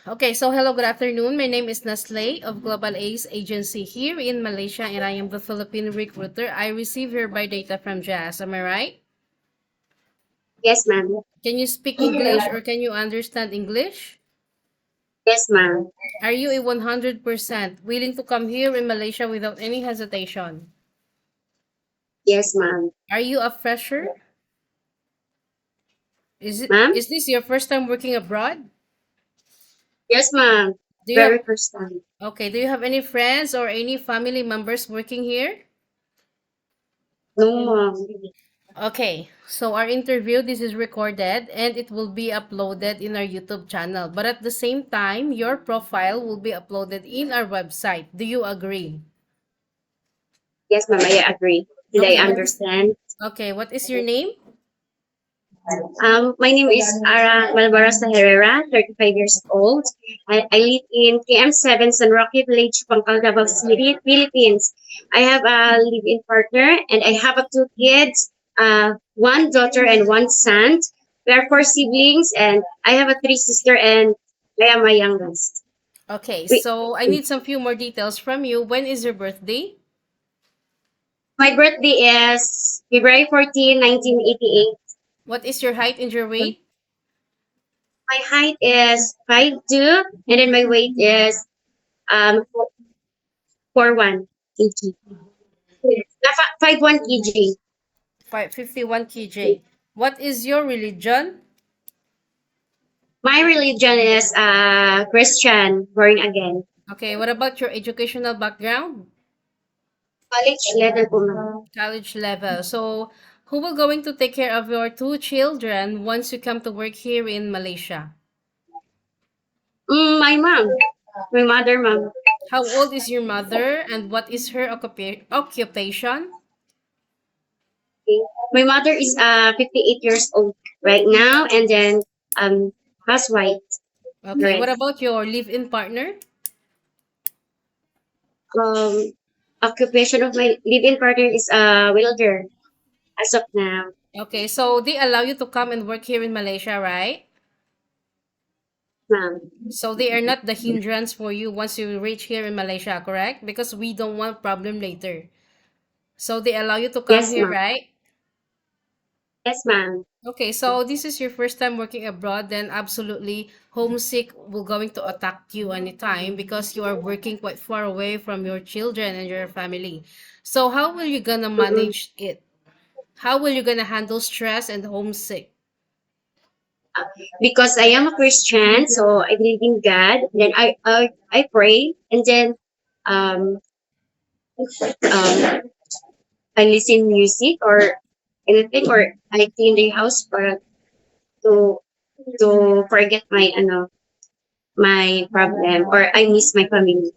Okay, so hello, good afternoon. My name is Nasley of Global Ace Agency here in Malaysia, and I am the Philippine recruiter. I receive hereby data from Jazz. Am I right? Yes, ma'am. Can you speak English or can you understand English? Yes, ma'am. Are you a 100% willing to come here in Malaysia without any hesitation? Yes, ma'am. Are you a fresher? Is it Ma'am? is this your first time working abroad? Yes, ma'am. Do you Very have first time. Okay, do you have any friends or any family members working here? No, ma'am. Okay, so our interview, this is recorded and it will be uploaded in our YouTube channel. But at the same time, your profile will be uploaded in our website. Do you agree? Yes, ma'am. I agree. And I Okay, understand. what is your name? My name is Ara Malbarasa Herrera, 35 years old. I live in KM7 San Roque Village, Pampanga, Davao City, Philippines. I have a live-in partner and I have two kids, one daughter and one son. We are four siblings and I have a three sister and I am my youngest. Okay, We, so I need some few more details from you. When is your birthday? My birthday is February 14, 1988. What is your height and your weight? My height is 5'2", and then my weight is 4'1" kg. 5'1" kg. 51 kg. What is your religion? My religion is Christian, born again. Okay, what about your educational background? College level po, ma'am. College level. So, who will going to take care of your two children once you come to work here in Malaysia? My mom. My mother, mom. How old is your mother and what is her occupation? Okay. My mother is 58 years old right now, and then um housewife. Okay, Right. what about your live-in partner? Um, Occupation of my live-in partner is welder as of now, Okay, so they allow you to come and work here in Malaysia, right? ma'am. So they are not the hindrance for you once you reach here in Malaysia, correct? Because we don't want problem later. So they allow you to come Yes, here, ma'am. right? Yes, ma'am. Okay, so this is your first time working abroad, then absolutely homesick will going to attack you anytime because you are working quite far away from your children and your family. So how will you gonna Mm-mm. manage it? How will you gonna handle stress and homesick? Because I am a Christian, so I believe in God. Then I pray, and then um, um, I listen music or anything, or I clean the house for to to forget my my problem, or I miss my family.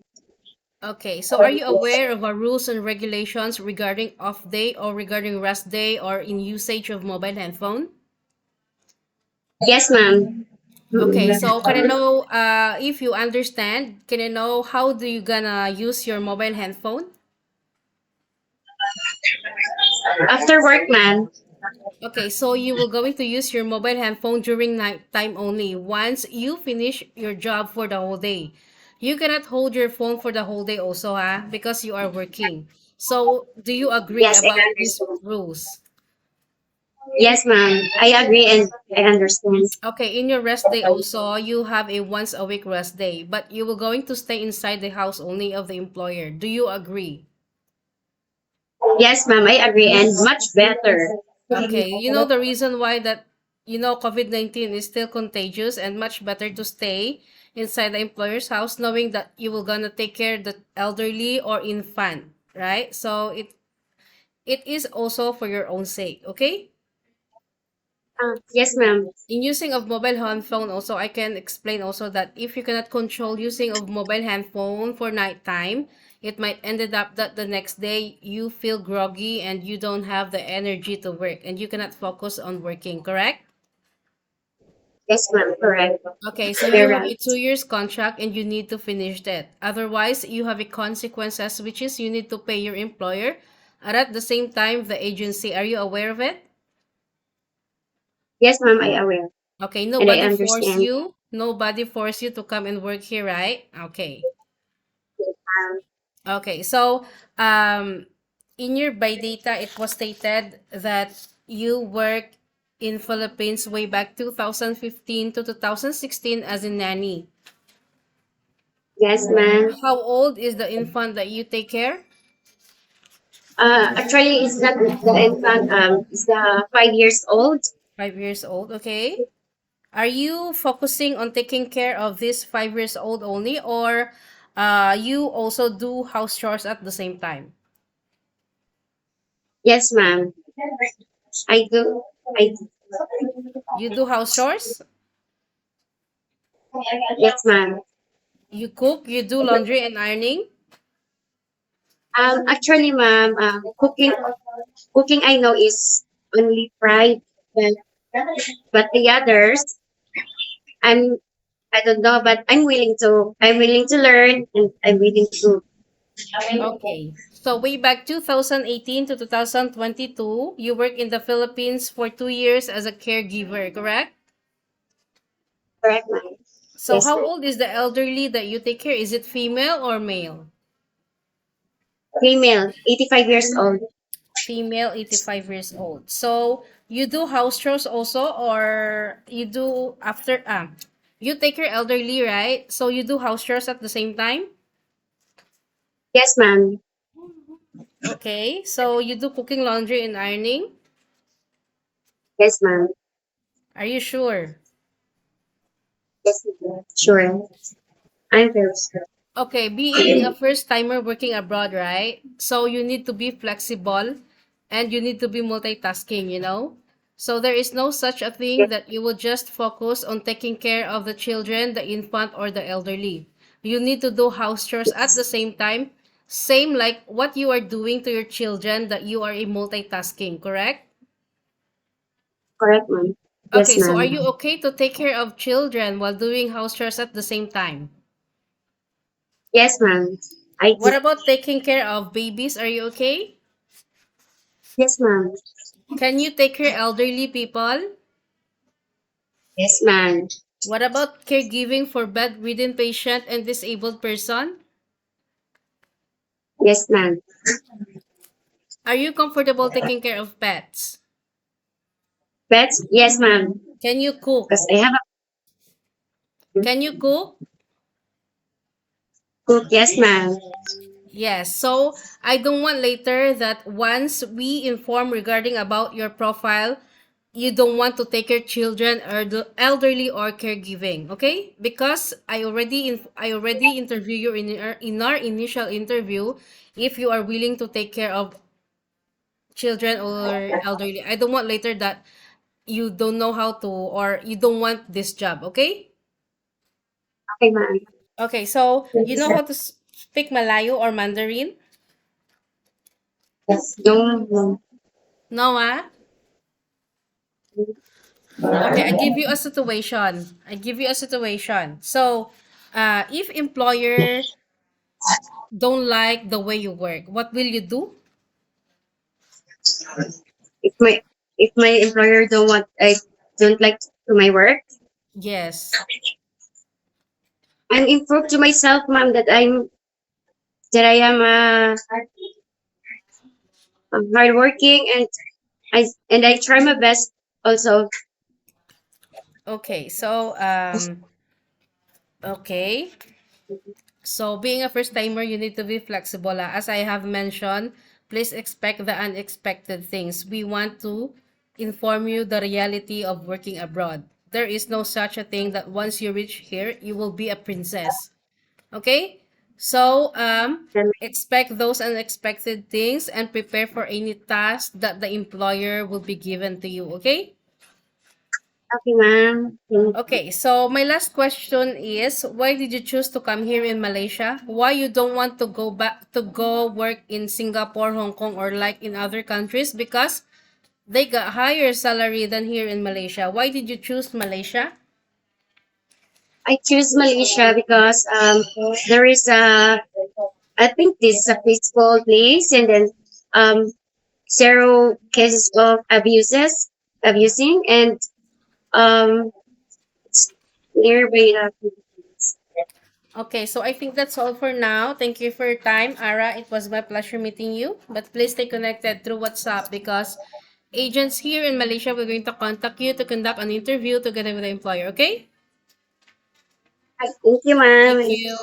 Okay, so are you aware of our rules and regulations regarding off day or regarding rest day or in usage of mobile and phone? Yes, ma'am. Okay, Mm-mm. so can I know if you understand, can I know how do you gonna use your mobile handphone? After work, ma'am. Okay, so you will going to use your mobile handphone during night time only. Once you finish your job for the whole day, you cannot hold your phone for the whole day also, because you are working. So, do you agree Yes, I about these understand. rules? Yes, ma'am. I agree and I understand. Okay, in your rest day also, you have a once a week rest day, but you will going to stay inside the house only of the employer. Do you agree? Yes, ma'am. I agree and much better. Okay, you know the reason why that COVID-19 is still contagious and much better to stay inside the employer's house knowing that you will gonna take care of the elderly or infant, right? So it is also for your own sake, okay? Yes, ma'am. In using of mobile handphone also, I can explain also that if you cannot control using of mobile handphone for nighttime, it might ended up that the next day you feel groggy and you don't have the energy to work and you cannot focus on working, correct? Yes, ma'am. Correct. Okay, so you You're have a right. 2 years contract and you need to finish that. Otherwise, you have a consequences which is you need to pay your employer and at the same time the agency. Are you aware of it? Yes, ma'am. I aware Okay, and I nobody force understand. you. Nobody forced you to come and work here, right? Okay. Um, Okay. So, um, in your by data, it was stated that you work in Philippines way back 2015 to 2016 as a nanny. yes, ma'am. How old is the infant that you take care? Actually, it's not the infant. It's the 5 years old. 5 years old. Okay. Are you focusing on taking care of this 5 years old only, or you also do house chores at the same time? Yes, ma'am. I do. I You do house chores, yes, ma'am. you cook, you do laundry and ironing. Actually, ma'am, cooking I know is only fried, but the others, I'm I don't know, but I'm willing to learn, and I'm willing to. Okay. So way back 2018 to 2022, you work in the Philippines for 2 years as a caregiver, correct? Correct, ma'am. So Yes, how ma'am. old is the elderly that you take care? Is it female or male? Female, 85 years old. Female, 85 years old. So you do house chores also, or you do after you take care elderly, right? So you do house chores at the same time? Yes, ma'am. Okay. So you do cooking, laundry, and ironing? Yes, ma'am. Are you sure? Yes, ma'am. Sure. I'm very sure. Okay, being a first timer working abroad, right? So you need to be flexible and you need to be multitasking, you know? So there is no such a thing Yes, that you will just focus on taking care of the children, the infant, or the elderly. You need to do house chores at the yes. same time, same like what you are doing to your children, that you are a multitasking, correct? Correct, ma'am. Yes, Okay, so are ma'am. you okay to take care of children while doing house chores at the same time? Yes, ma'am. I What do. about taking care of babies? Are you okay? Yes, ma'am. Can you take care elderly people? Yes, ma'am. What about caregiving for bedridden patient and disabled person? Yes, ma'am. Are you comfortable taking care of pets? Pets? Yes, ma'am. Can you cook? Because I have a Can you cook? cook. Yes, ma'am. Yes. So I don't want later that once we inform regarding about your profile, you don't want to take your children or the elderly or caregiving, okay? Because I already interview you in our initial interview if you are willing to take care of children or elderly. I don't want later that you don't know how to or you don't want this job, okay? Okay, ma'am. Okay, so you Yes, know how to speak Malayo or Mandarin? yes. No, no. No, ah? Okay, I give you a situation. I give you a situation. So, if employer don't like the way you work, what will you do? If my employer I don't like to my work, Yes. I'm improve to myself, ma'am, that I am hardworking, and I try my best also. Okay, so okay. So, being a first timer, you need to be flexible. As I have mentioned, please expect the unexpected things. We want to inform you the reality of working abroad. There is no such a thing that once you reach here, you will be a princess. Okay? So, expect those unexpected things and prepare for any task that the employer will be given to you. Okay? Okay, ma'am. Okay, so my last question is, why did you choose to come here in Malaysia? Why you don't want to go back to go work in Singapore, Hong Kong, or like in other countries? Because they got higher salary than here in Malaysia. Why did you choose Malaysia? I choose Malaysia because there is a I think this is a peaceful place, and then um zero cases of abusing, and um here by the Philippines. Okay, so I think that's all for now. Thank you for your time, Ara. It was my pleasure meeting you. But please stay connected through WhatsApp because agents here in Malaysia will going to contact you to conduct an interview together with the employer. Okay? Thank you, Thank ma'am. you.